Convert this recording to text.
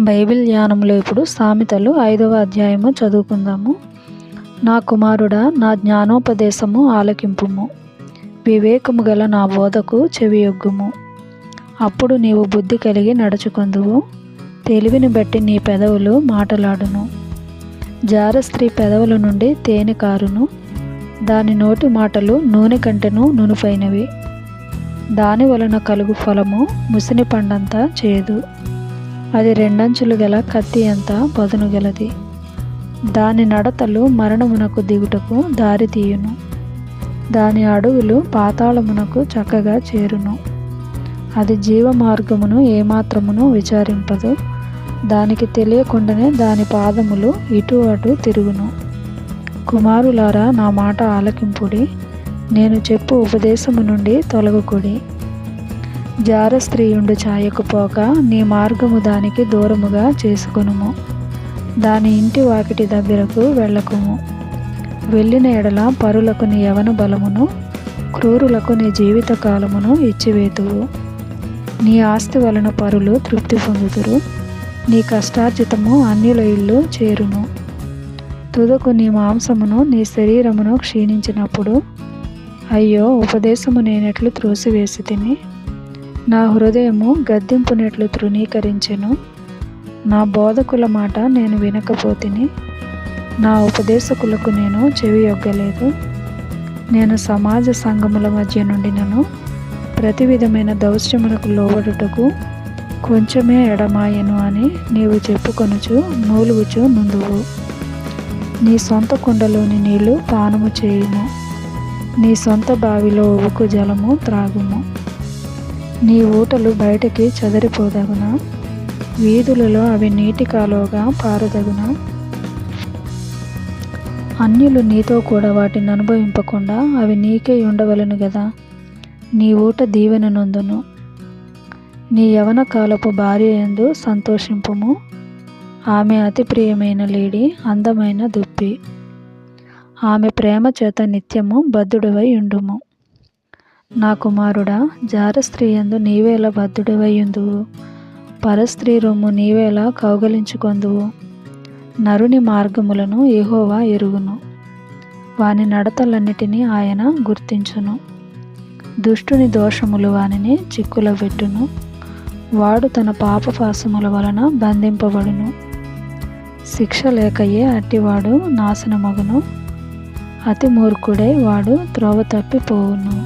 Bible ధ్యానంలో ఇప్పుడు సామెతలు 5వ అధ్యాయము చదువుకుందాము. నా కుమారుడా, నా జ్ఞానోపదేశము ఆలకింపుము, వివేకము గల నా బోధకు చెవియొగ్గుము. అప్పుడు నీవు బుద్ధి కలిగి నడుచుకొందువు, తెలివిని బట్టి నీ పెదవులు మాటలాడును. జార స్త్రీ పెదవుల నుండి తేనె కారును, దాని నోటి మాటలు నూనె కంటెను నునుపైనవి. దాని వలన కలుగు ఫలము ముసిని పండంతా చేదు, అది రెండంచులు గల కత్తి అంత పదును గలది. దాని నడతలు మరణమునకు దిగుటకు దారి తీయును, దాని అడుగులు పాతాళమునకు చక్కగా చేరును. అది జీవ మార్గమును ఏమాత్రమును విచారింపదు, దానికి తెలియకుండానే దాని పాదములు ఇటు అటు తిరుగును. కుమారులారా, నా మాట ఆలకింపుడి, నేను చెప్పు ఉపదేశము నుండి తొలగకుడి. జార స్త్రీయుండు ఛాయకు పోక నీ మార్గము దానికి దూరముగా చేసుకొనుము. దాని ఇంటి వాకిటి దగ్గరకు వెళ్ళకుము. వెళ్ళిన ఎడల పరులకు నీ యవన బలమును, క్రూరులకు నీ జీవిత కాలమును ఇచ్చివేతువు. నీ ఆస్తి వలన పరులు తృప్తి పొందుదురు, నీ కష్టార్జితము అన్యుల ఇల్లు చేరును. తుదకు నీ మాంసమును నీ శరీరమును క్షీణించినప్పుడు, అయ్యో, ఉపదేశము నేనెట్లు త్రోసివేసి తిని, నా హృదయము గద్దింపునెట్లు తృణీకరించెను. నా బోధకుల మాట నేను వినకపోతిని, నా ఉపదేశకులకు నేను చెవియొగ్గలేదు. నేను సమాజ సంఘముల మధ్య నుండినను ప్రతి విధమైన దౌశ్యములకు లోబడుటకు కొంచెమే ఎడమాయెను అని నీవు చెప్పుకొనుచు నూలుగుచు నుండువు. నీ సొంత కుండలోని నీళ్లు పానము చేయుము, నీ సొంత బావిలో ఉబుకు జలము త్రాగుము. నీ ఊటలు బయటికి చెదరిపోదగునా, వీధులలో అవి నీటి కాలువగా పారదగునా. అన్యులు నీతో కూడా వాటిని అనుభవింపకుండా అవి నీకే ఉండవలను గదా. నీ ఊట దీవెన నొందును. నీ యవన కాలపు భార్య యందు సంతోషింపుము, ఆమె అతి ప్రియమైన లేడి, అందమైన దుప్పి. ఆమె ప్రేమ చేత నిత్యము బద్ధుడవై ఉండుము. నా కుమారుడా, జార స్త్రీ యందు నీవేలా బద్ధుడవై ఉందువు, పరస్త్రీ రొమ్ము నీవేలా కౌగలించుకొందువు. నరుని మార్గములను యెహోవా ఎరుగును, వాని నడతలన్నిటినీ ఆయన గుర్తించును. దుష్టుని దోషములు వానిని చిక్కుల పెట్టును, వాడు తన పాపపాసముల వలన బంధింపబడును. శిక్ష లేకయే అట్టివాడు నాశనమగును, అతి మూర్ఖుడై వాడు త్రోవ తప్పిపోవును.